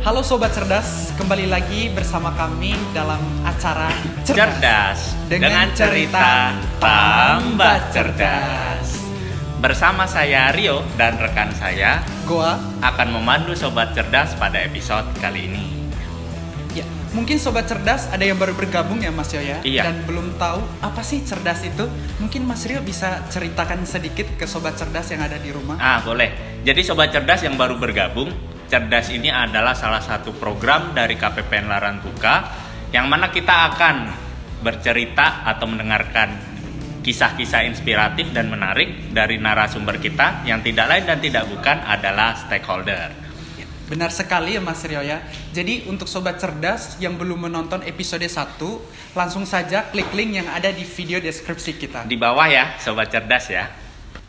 Halo Sobat Cerdas, kembali lagi bersama kami dalam acara Cerdas dengan cerita tambah cerdas. Bersama saya Rio dan rekan saya Goa. akan memandu Sobat Cerdas pada episode kali ini. Ya, mungkin Sobat Cerdas ada yang baru bergabung ya Mas Yoya, Iya. dan belum tahu apa sih cerdas itu. Mungkin Mas Rio bisa ceritakan sedikit ke Sobat Cerdas yang ada di rumah. Boleh. Jadi Sobat Cerdas yang baru bergabung, Cerdas ini adalah salah satu program dari KPPN Larantuka yang mana kita akan bercerita atau mendengarkan kisah-kisah inspiratif dan menarik dari narasumber kita yang tidak lain dan tidak bukan adalah stakeholder. Ya, benar sekali ya Mas Rio ya. Jadi untuk Sobat Cerdas yang belum menonton episode 1, langsung saja klik link yang ada di video deskripsi kita. Di bawah ya Sobat Cerdas ya.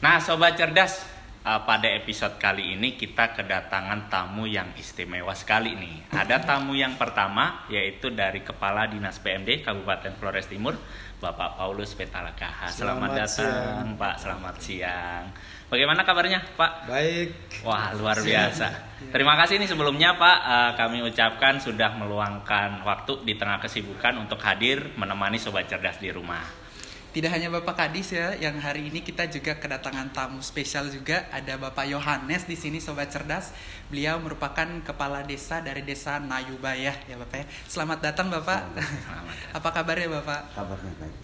Nah Sobat Cerdas, pada episode kali ini kita kedatangan tamu yang istimewa sekali nih. Ada tamu yang pertama yaitu dari Kepala Dinas PMD Kabupaten Flores Timur, Bapak Paulus Petalakaha. Selamat datang siang. Pak, selamat siang. Bagaimana kabarnya Pak? Baik. Wah luar biasa. Terima kasih nih sebelumnya Pak, kami ucapkan sudah meluangkan waktu di tengah kesibukan untuk hadir menemani Sobat Cerdas di rumah. Tidak hanya Bapak Kadis ya, yang hari ini kita juga kedatangan tamu spesial juga. Ada Bapak Yohanes di sini Sobat Cerdas. Beliau merupakan kepala desa dari desa Nayubayah ya Bapak ya. Selamat datang Bapak. Selamat. Apa kabarnya Bapak? Kabarnya baik.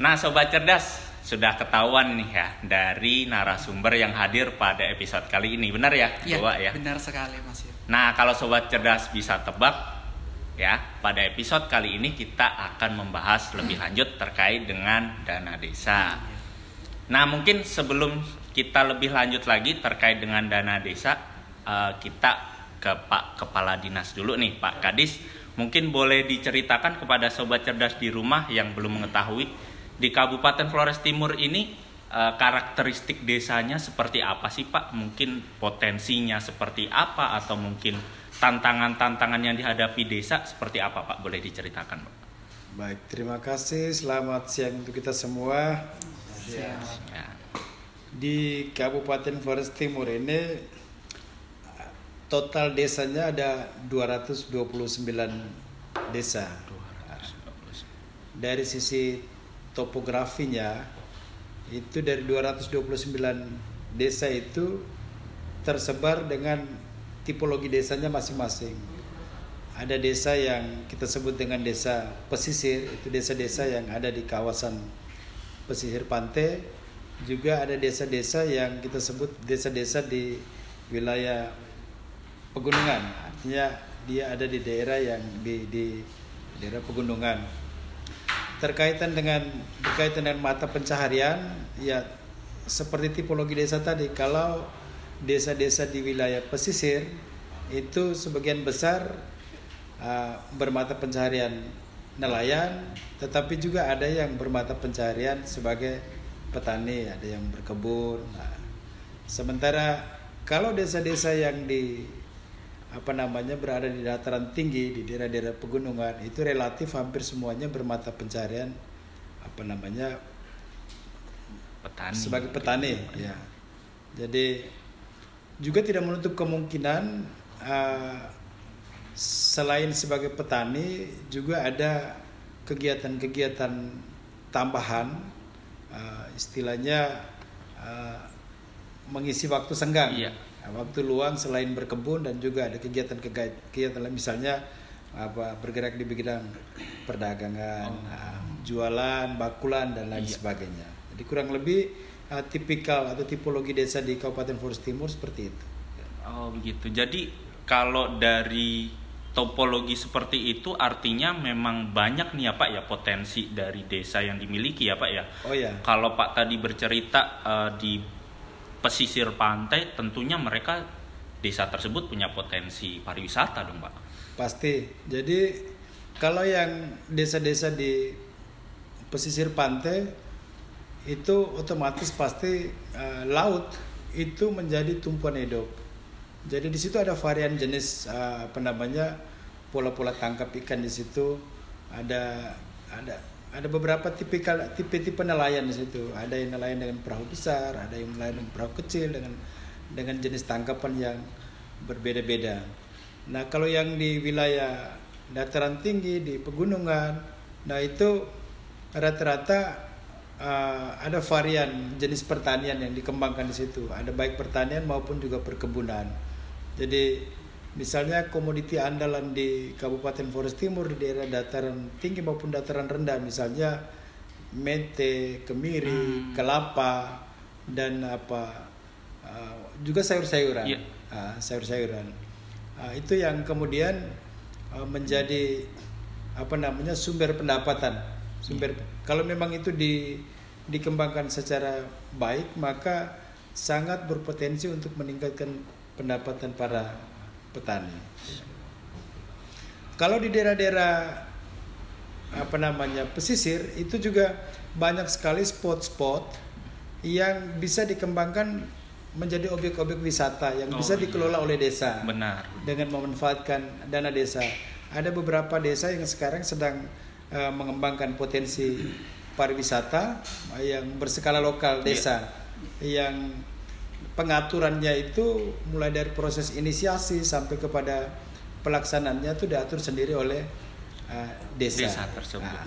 Nah Sobat Cerdas, sudah ketahuan nih ya dari narasumber yang hadir pada episode kali ini. Benar ya? Iya, benar sekali Mas. Nah kalau Sobat Cerdas bisa tebak ya, pada episode kali ini kita akan membahas lebih lanjut terkait dengan dana desa. Nah mungkin sebelum kita lebih lanjut lagi terkait dengan dana desa, kita ke Pak Kepala Dinas dulu nih Pak Kadis. Mungkin boleh diceritakan kepada Sobat Cerdas di rumah yang belum mengetahui di Kabupaten Flores Timur ini karakteristik desanya seperti apa sih Pak? Mungkin potensinya seperti apa atau mungkin tantangan-tantangan yang dihadapi desa seperti apa Pak? Boleh diceritakan Pak? Baik, terima kasih. Selamat siang untuk kita semua. Siang. Ya. Di Kabupaten Flores Timur ini total desanya ada 229 desa. Dari sisi topografinya itu dari 229 desa itu tersebar dengan tipologi desanya masing-masing. Ada desa yang kita sebut dengan desa pesisir, itu desa-desa yang ada di kawasan pesisir pantai. Juga ada desa-desa yang kita sebut desa-desa di wilayah pegunungan. Artinya dia ada di daerah yang di daerah pegunungan. Berkaitan dengan mata pencaharian, ya seperti tipologi desa tadi. Kalau desa-desa di wilayah pesisir itu sebagian besar bermata pencaharian nelayan, tetapi juga ada yang bermata pencaharian sebagai petani, ada yang berkebun. Sementara kalau desa-desa yang berada di dataran tinggi, di daerah-daerah pegunungan, itu relatif hampir semuanya bermata pencaharian Petani. Sebagai petani, ya. Jadi juga tidak menutup kemungkinan selain sebagai petani juga ada kegiatan-kegiatan tambahan, istilahnya mengisi waktu senggang, waktu luang selain berkebun, dan juga ada kegiatan lain, misalnya bergerak di bidang perdagangan, jualan, bakulan dan lain sebagainya. Jadi kurang lebih tipikal atau tipologi desa di Kabupaten Flores Timur seperti itu. Oh begitu. Jadi kalau dari topologi seperti itu artinya memang banyak nih ya Pak ya potensi dari desa yang dimiliki ya Pak ya. Oh ya. Kalau Pak tadi bercerita di pesisir pantai, tentunya mereka desa tersebut punya potensi pariwisata dong Pak. Pasti. Jadi kalau yang desa-desa di pesisir pantai itu otomatis pasti laut itu menjadi tumpuan hidup. Jadi di situ ada varian jenis pola-pola tangkap ikan di situ. Ada beberapa tipe nelayan di situ. Ada yang nelayan dengan perahu besar, ada yang nelayan dengan perahu kecil, dengan jenis tangkapan yang berbeda-beda. Nah, kalau yang di wilayah dataran tinggi, di pegunungan, nah itu rata-rata ada varian jenis pertanian yang dikembangkan di situ. Ada baik pertanian maupun juga perkebunan. Jadi misalnya komoditi andalan di Kabupaten Flores Timur di daerah dataran tinggi maupun dataran rendah, misalnya mete, kemiri, kelapa, dan juga sayur-sayuran. Sayur-sayuran. Itu yang kemudian menjadi sumber pendapatan. Kalau memang itu dikembangkan secara baik, maka sangat berpotensi untuk meningkatkan pendapatan para petani. Kalau di daerah-daerah pesisir, itu juga banyak sekali spot-spot yang bisa dikembangkan menjadi objek-objek wisata yang bisa dikelola oleh desa. Benar. Dengan memanfaatkan dana desa. Ada beberapa desa yang sekarang sedang mengembangkan potensi pariwisata yang berskala lokal desa, yang pengaturannya itu mulai dari proses inisiasi sampai kepada pelaksanaannya itu diatur sendiri oleh desa tersebut.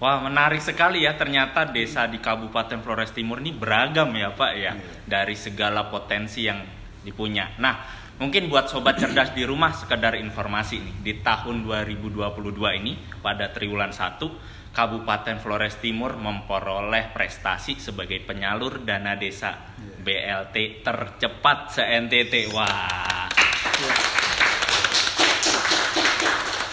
Wah, menarik sekali ya, ternyata desa di Kabupaten Flores Timur ini beragam ya Pak ya, dari segala potensi yang dipunya. Nah, mungkin buat sobat cerdas di rumah sekedar informasi nih, di tahun 2022 ini pada triwulan 1 Kabupaten Flores Timur memperoleh prestasi sebagai penyalur dana desa BLT tercepat se-NTT. Wah.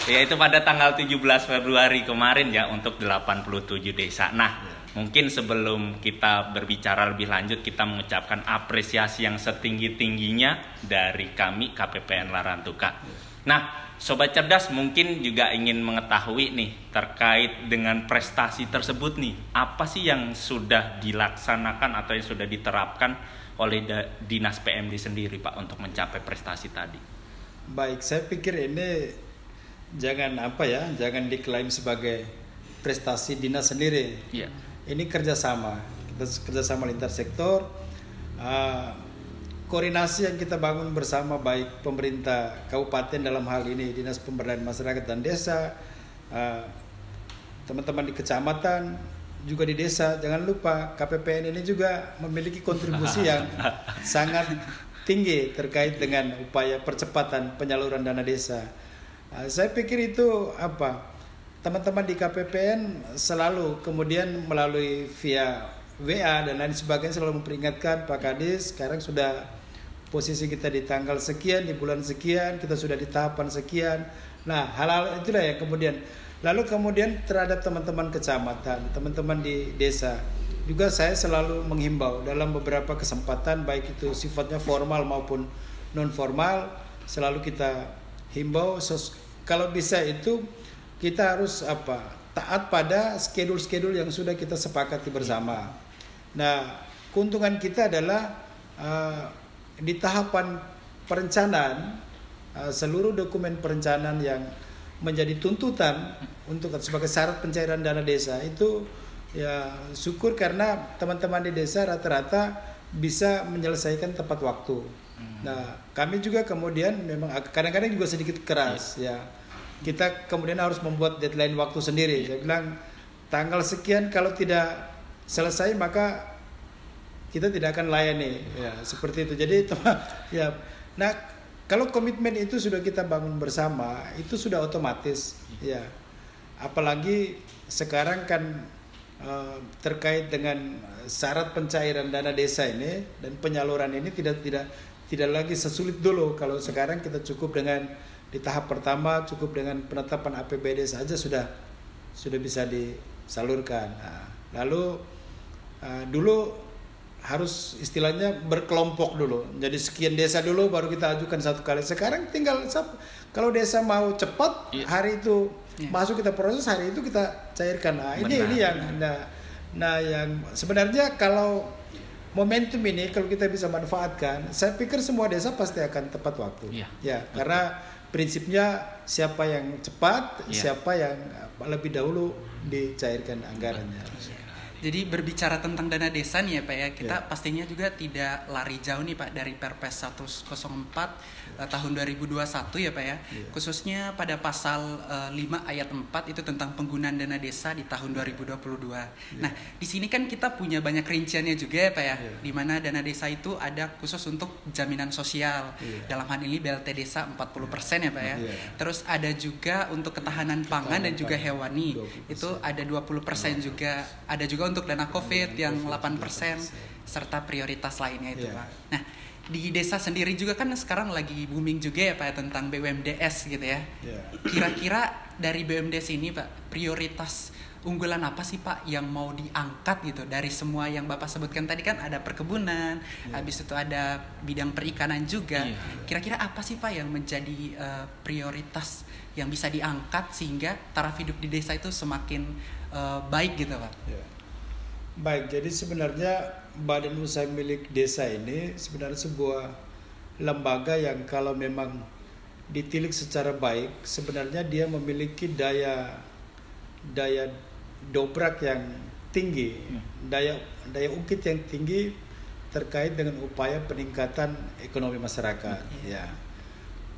Ya, itu pada tanggal 17 Februari kemarin ya, untuk 87 desa. Nah, mungkin sebelum kita berbicara lebih lanjut, kita mengucapkan apresiasi yang setinggi-tingginya dari kami KPPN Larantuka. Nah, Sobat Cerdas mungkin juga ingin mengetahui nih terkait dengan prestasi tersebut nih. Apa sih yang sudah dilaksanakan atau yang sudah diterapkan oleh Dinas PMD sendiri Pak untuk mencapai prestasi tadi? Baik, saya pikir ini jangan diklaim sebagai prestasi dinas sendiri. Iya. Ini kerjasama, kita kerjasama lintas sektor, koordinasi yang kita bangun bersama, baik pemerintah kabupaten dalam hal ini Dinas Pemberdayaan Masyarakat dan Desa, teman-teman di kecamatan, juga di desa. Jangan lupa KPPN ini juga memiliki kontribusi yang sangat tinggi terkait dengan upaya percepatan penyaluran dana desa. Saya pikir itu teman-teman di KPPN selalu kemudian melalui via WA dan lain sebagainya selalu memperingatkan, Pak Kadis, sekarang sudah posisi kita di tanggal sekian, di bulan sekian, kita sudah di tahapan sekian. Nah, hal-hal itulah yang kemudian terhadap teman-teman kecamatan, teman-teman di desa juga saya selalu menghimbau dalam beberapa kesempatan, baik itu sifatnya formal maupun non formal, selalu kita himbau kalau bisa itu kita harus taat pada schedule yang sudah kita sepakati bersama. Nah, keuntungan kita adalah di tahapan perencanaan, seluruh dokumen perencanaan yang menjadi tuntutan untuk sebagai syarat pencairan dana desa itu, ya syukur karena teman-teman di desa rata-rata bisa menyelesaikan tepat waktu. Nah, kami juga kemudian memang kadang-kadang juga sedikit keras ya. Kita kemudian harus membuat deadline waktu sendiri. Saya bilang tanggal sekian kalau tidak selesai maka kita tidak akan layani ya, seperti itu. Jadi itu ya. Nah, kalau komitmen itu sudah kita bangun bersama, itu sudah otomatis ya. Apalagi sekarang kan terkait dengan syarat pencairan dana desa ini dan penyaluran ini tidak lagi sesulit dulu. Kalau sekarang kita cukup dengan di tahap pertama cukup dengan penetapan APBD saja sudah bisa disalurkan. Nah, lalu dulu harus istilahnya berkelompok dulu. Jadi sekian desa dulu baru kita ajukan satu kali. Sekarang tinggal kalau desa mau cepat hari itu masuk kita proses, hari itu kita cairkan. Nah, ini yang yang sebenarnya kalau momentum ini kalau kita bisa manfaatkan, saya pikir semua desa pasti akan tepat waktu. Ya, karena prinsipnya siapa yang cepat, siapa yang lebih dahulu dicairkan anggarannya. Jadi berbicara tentang dana desa nih ya Pak ya, kita pastinya juga tidak lari jauh nih Pak dari Perpres 104 tahun 2021 ya Pak ya. Khususnya pada pasal 5 ayat 4 itu tentang penggunaan dana desa di tahun 2022. Nah, di sini kan kita punya banyak rinciannya juga ya Pak ya. Di mana dana desa itu ada khusus untuk jaminan sosial. Dalam hal ini BLT desa 40% ya Pak ya. Terus ada juga untuk ketahanan pangan dan juga hewani. Itu ada 20% juga. Ada juga untuk dana COVID yang 8% serta prioritas lainnya itu Pak. Nah, di desa sendiri juga kan sekarang lagi booming juga ya Pak ya, tentang BUMDes gitu ya. Kira-kira dari BUMDes ini Pak, prioritas unggulan apa sih Pak yang mau diangkat gitu dari semua yang Bapak sebutkan tadi? Kan ada perkebunan, habis itu ada bidang perikanan juga. Kira-kira apa sih Pak yang menjadi prioritas yang bisa diangkat sehingga taraf hidup di desa itu semakin baik gitu Pak? Baik, jadi sebenarnya Badan Usaha Milik Desa ini sebenarnya sebuah lembaga yang kalau memang ditilik secara baik, sebenarnya dia memiliki daya dobrak yang tinggi, daya ungkit yang tinggi terkait dengan upaya peningkatan ekonomi masyarakat.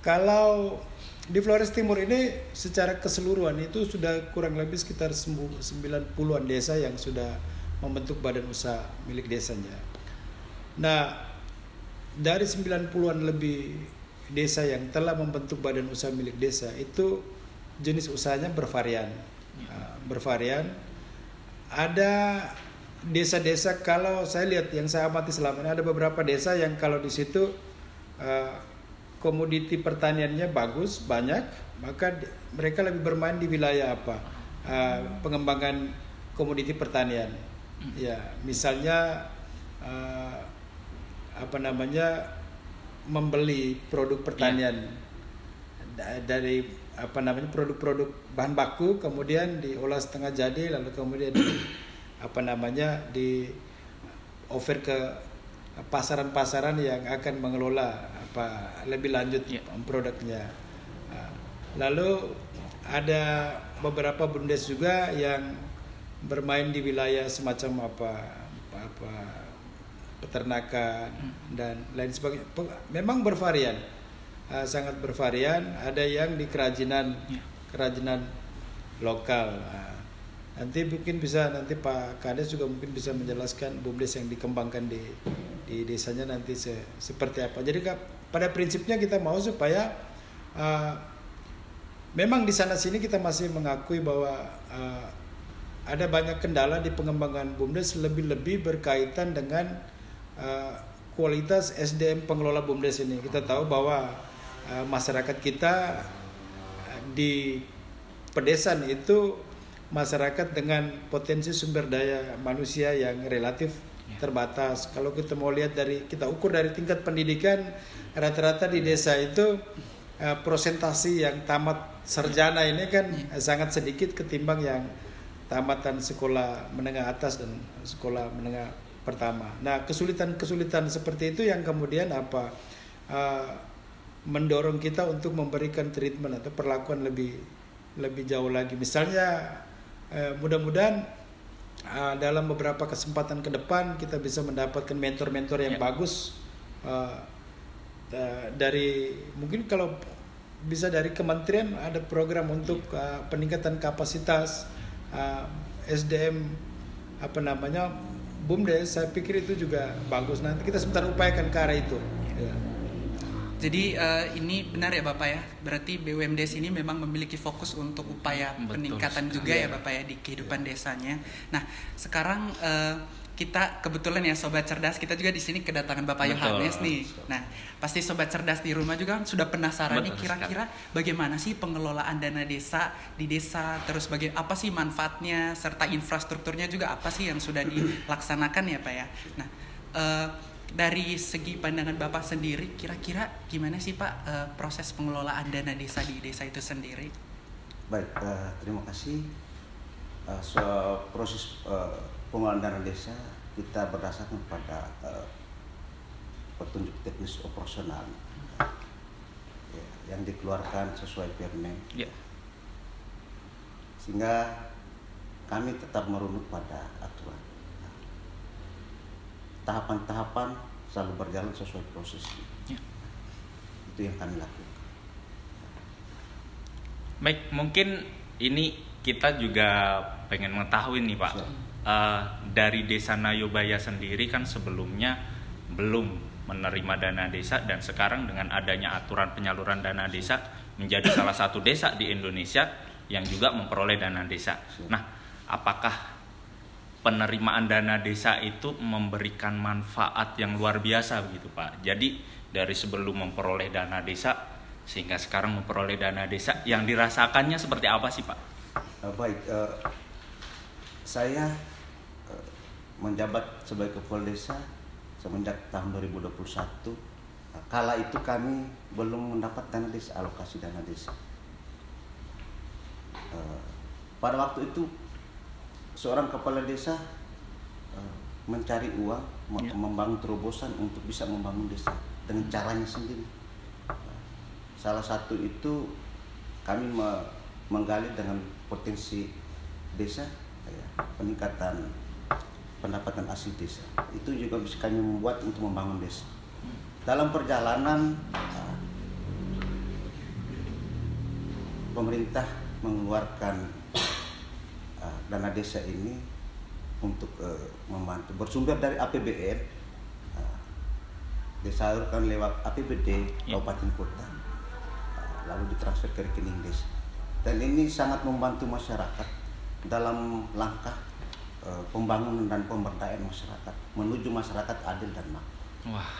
Kalau di Flores Timur ini secara keseluruhan itu sudah kurang lebih sekitar 90-an desa yang sudah membentuk badan usaha milik desanya. Nah, dari 90-an lebih desa yang telah membentuk badan usaha milik desa itu jenis usahanya bervarian. Ada desa-desa, kalau saya lihat yang saya amati selama ini, ada beberapa desa yang kalau di situ komoditi pertaniannya bagus, banyak, maka mereka lebih bermain di wilayah pengembangan komoditi pertanian. Misalnya membeli produk pertanian dari produk-produk bahan baku, kemudian diolah setengah jadi, lalu kemudian di offer ke pasaran-pasaran yang akan mengelola lebih lanjut produknya. Lalu ada beberapa BUMDes juga yang bermain di wilayah semacam peternakan dan lain sebagainya. Memang bervarian, sangat bervarian. Ada yang di kerajinan lokal. Nanti mungkin nanti Pak Kades juga mungkin bisa menjelaskan BUMDes yang dikembangkan di desanya nanti seperti apa. Jadi pada prinsipnya kita mau supaya memang di sana sini kita masih mengakui bahwa ada banyak kendala di pengembangan BUMDes, lebih-lebih berkaitan dengan kualitas SDM pengelola BUMDes ini. Kita tahu bahwa masyarakat kita di pedesaan itu masyarakat dengan potensi sumber daya manusia yang relatif terbatas. Kalau kita mau lihat kita ukur dari tingkat pendidikan, rata-rata di desa itu prosentasi yang tamat sarjana ini kan sangat sedikit ketimbang yang tamatan sekolah menengah atas dan sekolah menengah pertama. Nah, kesulitan seperti itu yang kemudian mendorong kita untuk memberikan treatment atau perlakuan lebih jauh lagi. Misalnya mudah-mudahan dalam beberapa kesempatan ke depan kita bisa mendapatkan mentor-mentor yang bagus dari, mungkin kalau bisa dari kementerian ada program untuk peningkatan kapasitas SDM BUMDes. Saya pikir itu juga bagus. Nanti kita sebentar upayakan ke arah itu. Jadi ini benar ya Bapak ya, berarti BUMDes ini memang memiliki fokus untuk upaya peningkatan juga ya Bapak ya di kehidupan desanya. Nah, sekarang kita kebetulan ya Sobat Cerdas, kita juga di sini kedatangan Bapak Yohanes nih. Nah, pasti Sobat Cerdas di rumah juga sudah penasaran nih kira-kira bagaimana sih pengelolaan dana desa di desa, terus apa sih manfaatnya, serta infrastrukturnya juga apa sih yang sudah dilaksanakan ya Pak ya. Nah, dari segi pandangan Bapak sendiri, kira-kira gimana sih Pak proses pengelolaan dana desa di desa itu sendiri? Baik, terima kasih. Proses pengelolaan dana desa kita berdasarkan pada petunjuk teknis operasional yang dikeluarkan sesuai Permen. Sehingga kami tetap merunut pada aturan. tahapan-tahapan selalu berjalan sesuai proses. Ya. Itu yang kami lakukan. Baik, mungkin ini kita juga pengen mengetahui nih Pak, dari Desa Nayobaya sendiri kan sebelumnya belum menerima dana desa, dan sekarang dengan adanya aturan penyaluran dana desa menjadi salah satu desa di Indonesia yang juga memperoleh dana desa. Nah, apakah penerimaan dana desa itu memberikan manfaat yang luar biasa begitu Pak? Jadi dari sebelum memperoleh dana desa sehingga sekarang memperoleh dana desa, yang dirasakannya seperti apa sih Pak? Baik, saya menjabat sebagai kepala desa semenjak tahun 2021. Kala itu kami belum mendapat dana desa, alokasi dana desa. Pada waktu itu seorang kepala desa mencari uang, membangun terobosan untuk bisa membangun desa dengan caranya sendiri. Salah satu itu kami menggali dengan potensi desa, peningkatan pendapatan asli desa. Itu juga bisa kami membuat untuk membangun desa. Dalam perjalanan pemerintah mengeluarkan dana desa ini untuk membantu, bersumber dari APBN, disalurkan lewat APBD kabupaten kota, lalu ditransfer ke rekening desa. Dan ini sangat membantu masyarakat dalam langkah pembangunan dan pemberdayaan masyarakat menuju masyarakat adil dan makmur. Wah,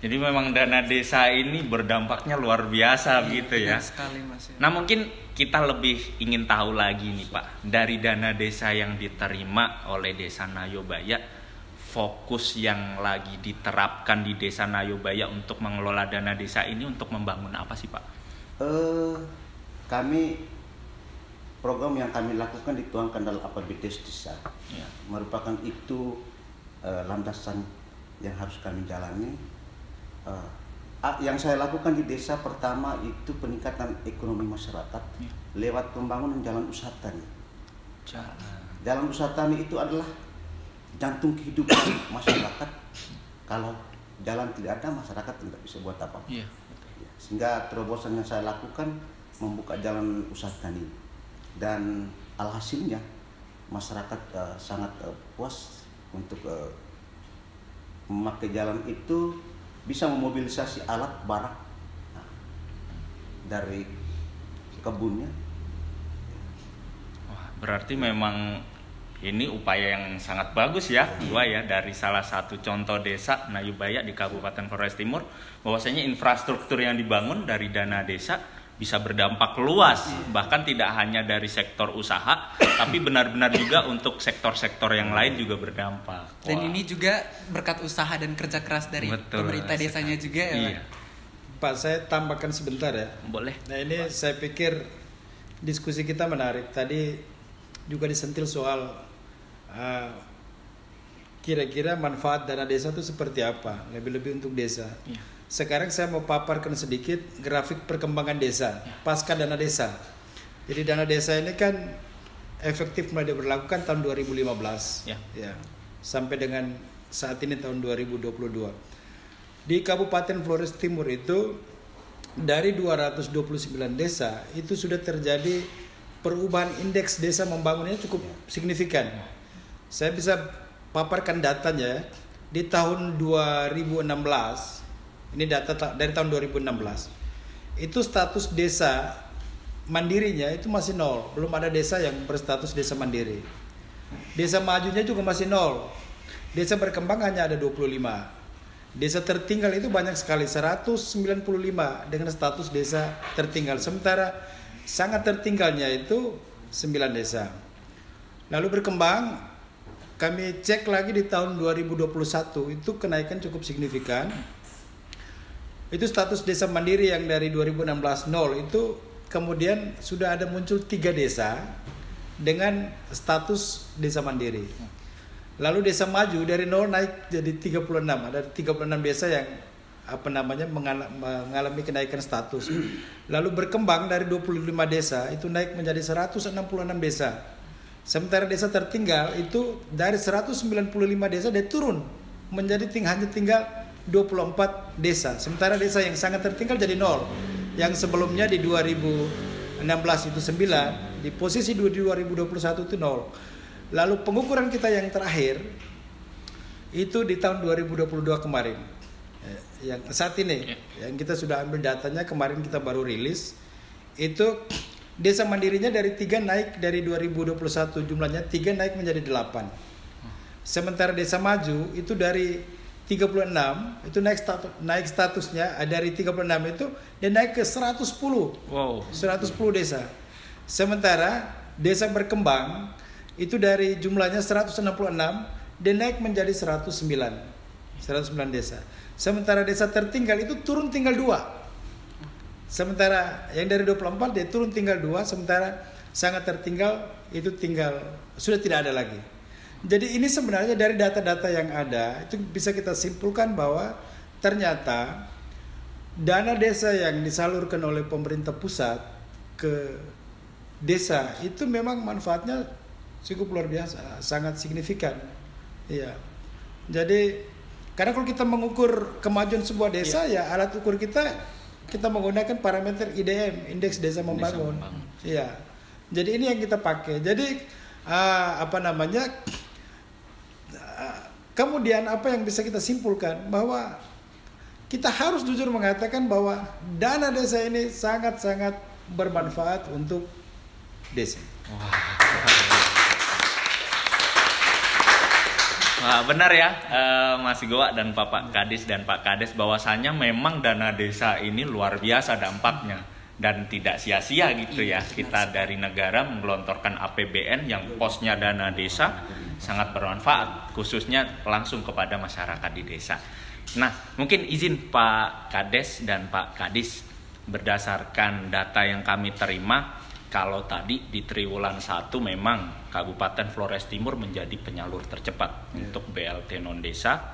jadi memang dana desa ini berdampaknya luar biasa gitu ya. Sekali, Mas, ya. Nah, mungkin kita lebih ingin tahu lagi nih Pak, dari dana desa yang diterima oleh Desa Nayobaya, fokus yang lagi diterapkan di Desa Nayobaya untuk mengelola dana desa ini untuk membangun apa sih Pak? Kami program yang kami lakukan dituangkan dalam APBD desa, merupakan itu landasan yang harus kami jalani. Yang saya lakukan di desa pertama itu peningkatan ekonomi masyarakat lewat pembangunan jalan usaha tani. Jalan usaha tani itu adalah jantung kehidupan masyarakat. Kalau jalan tidak ada, masyarakat tidak bisa buat apa-apa. Sehingga terobosan yang saya lakukan membuka jalan usaha tani, dan alhasilnya masyarakat sangat puas untuk memakai jalan itu, bisa memobilisasi alat barang dari kebunnya. Wah, berarti memang ini upaya yang sangat bagus ya, dari salah satu contoh desa Nayobaya di Kabupaten Flores Timur, bahwasanya infrastruktur yang dibangun dari dana desa bisa berdampak luas, bahkan tidak hanya dari sektor usaha, tapi benar-benar juga untuk sektor-sektor yang lain juga berdampak. Dan ini juga berkat usaha dan kerja keras dari pemerintah desanya juga ya. Pak, saya tambahkan sebentar ya. Boleh. Nah, ini saya pikir diskusi kita menarik. Tadi juga disentil soal kira-kira manfaat dana desa itu seperti apa, lebih-lebih untuk desa. Sekarang saya mau paparkan sedikit grafik perkembangan desa pasca dana desa. Jadi dana desa ini kan efektif mulai diberlakukan tahun 2015 sampai dengan saat ini tahun 2022. Di Kabupaten Flores Timur itu dari 229 desa itu sudah terjadi perubahan indeks desa membangunnya cukup signifikan. Saya bisa paparkan datanya di tahun 2016. Ini data dari tahun 2016. Itu status desa mandirinya itu masih 0. Belum ada desa yang berstatus desa mandiri. Desa majunya juga masih 0. Desa berkembang hanya ada 25. Desa tertinggal itu banyak sekali, 195 dengan status desa tertinggal. Sementara sangat tertinggalnya itu 9 desa. Lalu berkembang, kami cek lagi di tahun 2021 itu kenaikan cukup signifikan. Itu status desa mandiri yang dari 2016 0 itu kemudian sudah ada muncul 3 desa dengan status desa mandiri. Lalu desa maju dari 0 naik jadi 36. Ada 36 desa yang mengalami kenaikan status. Lalu berkembang dari 25 desa itu naik menjadi 166 desa. Sementara desa tertinggal itu dari 195 desa dia turun menjadi hanya tinggal 24 desa. Sementara desa yang sangat tertinggal jadi 0. Yang sebelumnya di 2016 itu 9, di posisi 2021 itu 0. Lalu pengukuran kita yang terakhir itu di tahun 2022 kemarin. Yang saat ini yang kita sudah ambil datanya, kemarin kita baru rilis, itu desa mandirinya dari 3 naik dari 2021 jumlahnya 3 naik menjadi 8. Sementara desa maju itu dari 36 itu naik statusnya dari 36 itu dia naik ke 110. Wow. 110 desa. Sementara desa berkembang itu dari jumlahnya 166 dia naik menjadi 109 desa. Sementara desa tertinggal itu turun tinggal 2. Sementara yang dari 24 dia turun tinggal 2, sementara sangat tertinggal itu tinggal sudah tidak ada lagi. Jadi ini sebenarnya dari data-data yang ada itu bisa kita simpulkan bahwa ternyata dana desa yang disalurkan oleh pemerintah pusat ke desa itu memang manfaatnya cukup luar biasa, sangat signifikan. Iya. Jadi karena kalau kita mengukur kemajuan sebuah desa ya alat ukur kita menggunakan parameter IDM, Indeks Desa Membangun. Iya. Jadi ini yang kita pakai. Jadi kemudian apa yang bisa kita simpulkan bahwa kita harus jujur mengatakan bahwa dana desa ini sangat-sangat bermanfaat untuk desa. Wah, benar ya, Mas Goa dan Pak Kadis dan Pak Kades, bahwasannya memang dana desa ini luar biasa dampaknya dan tidak sia-sia gitu ya. Kita dari negara menggelontorkan APBN yang posnya dana desa sangat bermanfaat, khususnya langsung kepada masyarakat di desa. Nah, mungkin izin Pak Kades dan Pak Kadis, berdasarkan data yang kami terima, kalau tadi di triwulan 1 memang Kabupaten Flores Timur menjadi penyalur tercepat untuk BLT non desa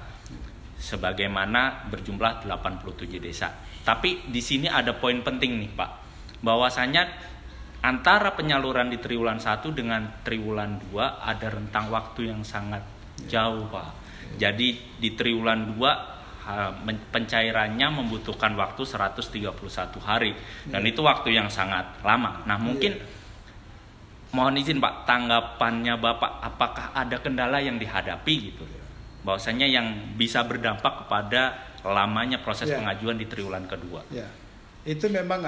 sebagaimana berjumlah 87 desa. Tapi di sini ada poin penting nih Pak, bahwasanya antara penyaluran di triwulan 1 dengan triwulan 2 ada rentang waktu yang sangat jauh Pak. Jadi di triwulan 2 pencairannya membutuhkan waktu 131 hari dan itu waktu yang sangat lama. Nah mungkin mohon izin Pak, tanggapannya Bapak, apakah ada kendala yang dihadapi gitu bahwasanya yang bisa berdampak kepada lamanya proses pengajuan di triwulan kedua? Ya, itu memang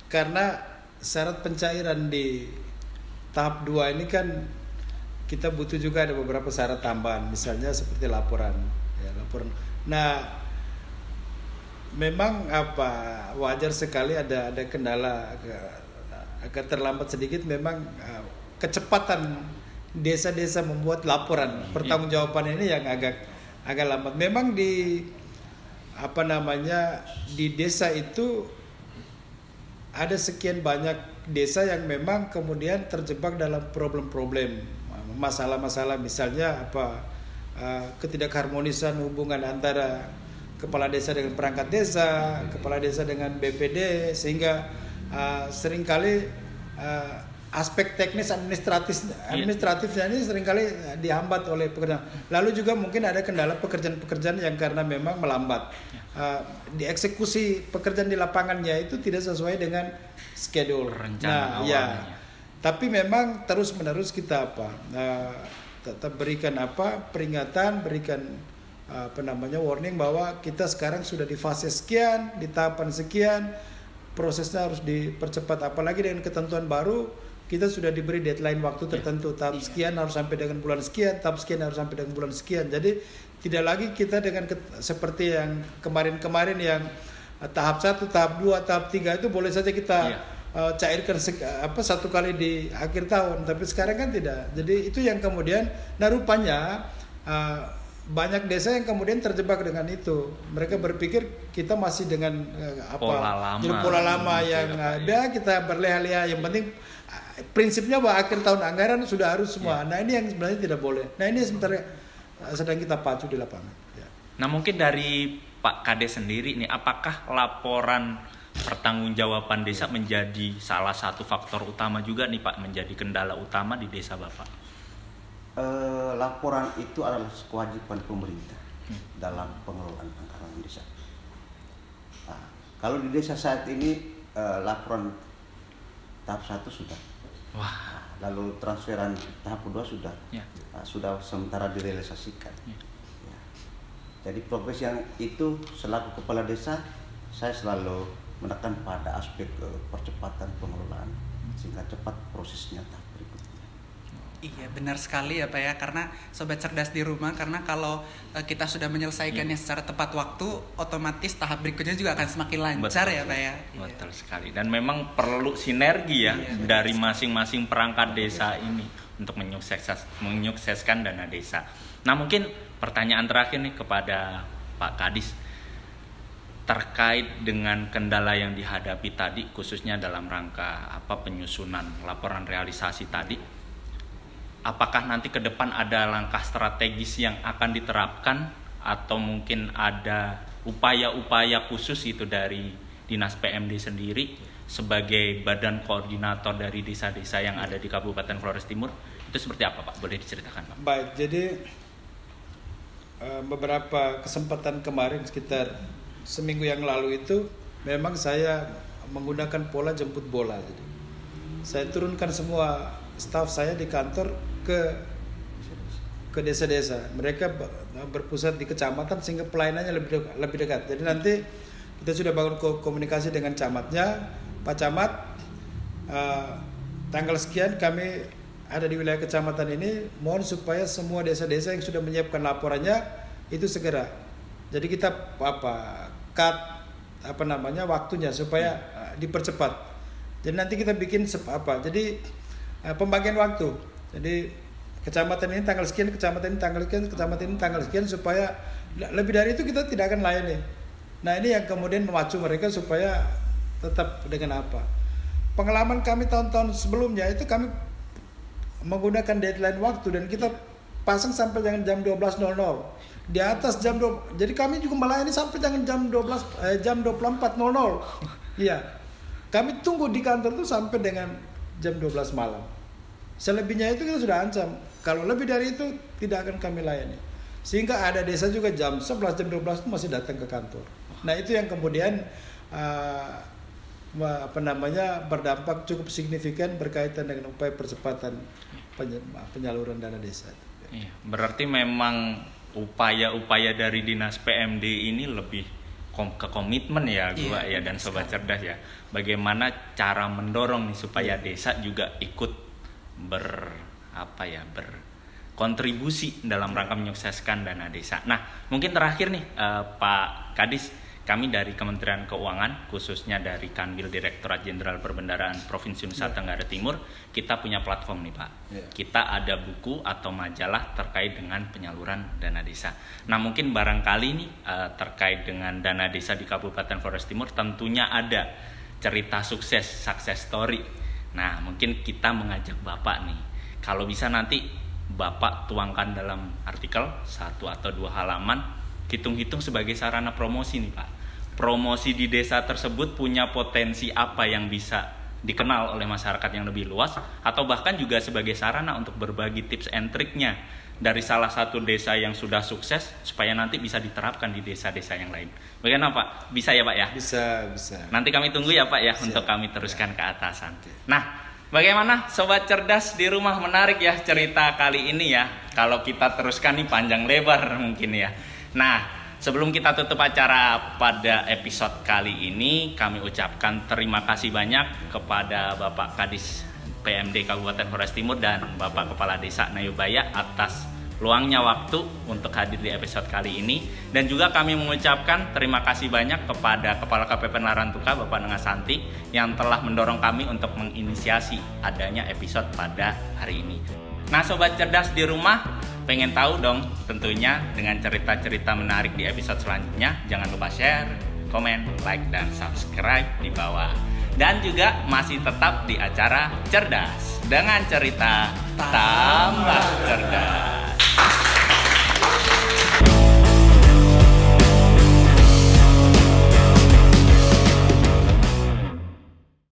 karena syarat pencairan di tahap 2 ini kan kita butuh juga ada beberapa syarat tambahan, misalnya seperti laporan. Nah, memang wajar sekali ada kendala agak terlambat sedikit. Memang kecepatan desa-desa membuat laporan pertanggungjawaban ini yang agak lambat. Memang di desa itu ada sekian banyak desa yang memang kemudian terjebak dalam problem-problem, masalah-masalah, misalnya ketidakharmonisan hubungan antara kepala desa dengan perangkat desa, kepala desa dengan BPD, sehingga seringkali aspek teknis administratifnya ini seringkali dihambat oleh pekerjaan. Lalu juga mungkin ada kendala pekerjaan-pekerjaan yang karena memang melambat. Dieksekusi pekerjaan di lapangannya itu tidak sesuai dengan schedule rencana awalnya. Tapi memang terus-menerus kita tetap berikan peringatan, berikan warning bahwa kita sekarang sudah di fase sekian, di tahapan sekian, prosesnya harus dipercepat. Apalagi dengan ketentuan baru, kita sudah diberi deadline waktu tertentu, tahap sekian harus sampai dengan bulan sekian, tahap sekian harus sampai dengan bulan sekian. Jadi tidak lagi kita dengan seperti yang kemarin-kemarin yang tahap 1, tahap 2, tahap 3 itu boleh saja kita cairkan satu kali di akhir tahun, tapi sekarang kan tidak. Jadi itu yang kemudian, rupanya banyak desa yang kemudian terjebak dengan itu. Mereka berpikir kita masih dengan pola lama yang ada, kita berleha-leha. Yang penting prinsipnya bahwa akhir tahun anggaran sudah harus semua. Nah ini yang sebenarnya tidak boleh. Nah ini sebenarnya sedang kita pacu di lapangan. Nah mungkin dari Pak Kades sendiri nih, apakah laporan pertanggungjawaban desa menjadi salah satu faktor utama juga nih Pak, menjadi kendala utama di desa Bapak? laporan itu adalah kewajiban pemerintah dalam pengelolaan anggaran desa. Nah, kalau di desa saat ini laporan tahap 1 sudah. Wah. Lalu transferan tahap 2 sudah. Ya. Sudah sementara direalisasikan. Ya. Ya. Jadi progres yang itu selaku kepala desa saya selalu menekan pada aspek percepatan pengelolaan sehingga cepat prosesnya tahap berikutnya. Iya benar sekali ya Pak ya, karena sobat cerdas di rumah, karena kalau kita sudah menyelesaikannya secara tepat waktu, otomatis tahap berikutnya juga akan semakin lancar. Betul, ya Pak ya. Betul sekali, dan memang perlu sinergi ya dari masing-masing perangkat desa ini untuk menyukseskan dana desa. Nah mungkin pertanyaan terakhir nih kepada Pak Kadis terkait dengan kendala yang dihadapi tadi, khususnya dalam rangka penyusunan laporan realisasi tadi. Apakah nanti ke depan ada langkah strategis yang akan diterapkan atau mungkin ada upaya-upaya khusus itu dari Dinas PMD sendiri sebagai badan koordinator dari desa-desa yang ada di Kabupaten Flores Timur? Itu seperti apa Pak? Boleh diceritakan Pak? Baik, jadi beberapa kesempatan kemarin sekitar seminggu yang lalu itu memang saya menggunakan pola jemput bola. Jadi saya turunkan semua staf saya di kantor ke desa-desa. Mereka berpusat di kecamatan sehingga pelayanannya lebih dekat. Jadi nanti kita sudah bangun komunikasi dengan camatnya, Pak Camat, tanggal sekian kami ada di wilayah kecamatan ini, mohon supaya semua desa-desa yang sudah menyiapkan laporannya itu segera. Jadi kita cut waktunya supaya dipercepat. Jadi nanti kita bikin jadi pembagian waktu. Jadi kecamatan ini tanggal sekian, kecamatan ini tanggal sekian, kecamatan ini tanggal sekian, supaya lebih dari itu kita tidak akan layani. Nah ini yang kemudian memacu mereka supaya tetap dengan pengalaman kami tahun-tahun sebelumnya itu kami menggunakan deadline waktu dan kita pasang sampai jam 12.00 di atas jam 2. Jadi kami juga melayani sampai jam 24.00. Iya, kami tunggu di kantor itu sampai dengan jam 12 malam. Selebihnya itu kita sudah ancam. Kalau lebih dari itu tidak akan kami layani. Sehingga ada desa juga jam 11, jam 12 itu masih datang ke kantor. Nah itu yang kemudian berdampak cukup signifikan berkaitan dengan upaya percepatan penyaluran dana desa. Iya, berarti memang upaya-upaya dari Dinas PMD ini lebih ke komitmen ya gua ya dan sobat cerdas ya. Bagaimana cara mendorong nih supaya desa juga ikut berkontribusi dalam rangka menyukseskan dana desa. Nah, mungkin terakhir nih Pak Kadis, kami dari Kementerian Keuangan, khususnya dari Kanwil Direktorat Jenderal Perbendaharaan Provinsi Nusa Tenggara Timur, kita punya platform nih Pak. Kita ada buku atau majalah terkait dengan penyaluran dana desa. Nah, mungkin barangkali nih terkait dengan dana desa di Kabupaten Flores Timur tentunya ada cerita success story. Nah, mungkin kita mengajak Bapak nih, kalau bisa nanti Bapak tuangkan dalam artikel 1 atau 2 halaman, hitung-hitung sebagai sarana promosi nih Pak. Promosi di desa tersebut punya potensi apa yang bisa dikenal oleh masyarakat yang lebih luas, atau bahkan juga sebagai sarana untuk berbagi tips and triknya dari salah satu desa yang sudah sukses supaya nanti bisa diterapkan di desa-desa yang lain. Bagaimana Pak? Bisa ya Pak ya? Bisa. Nanti kami tunggu ya Pak ya untuk kami teruskan ke atasan. Nah, bagaimana sobat cerdas di rumah, menarik ya cerita kali ini ya. Kalau kita teruskan nih panjang lebar mungkin ya. Nah, sebelum kita tutup acara pada episode kali ini, kami ucapkan terima kasih banyak kepada Bapak Kadis PMD Kabupaten Flores Timur dan Bapak Kepala Desa Nayubaya atas luangnya waktu untuk hadir di episode kali ini. Dan juga kami mengucapkan terima kasih banyak kepada Kepala KPP Larantuka Bapak Nenga Santi yang telah mendorong kami untuk menginisiasi adanya episode pada hari ini. Nah sobat cerdas di rumah, pengen tahu dong tentunya dengan cerita-cerita menarik di episode selanjutnya. Jangan lupa share, komen, like, dan subscribe di bawah. Dan juga masih tetap di acara Cerdas dengan cerita tambah cerdas.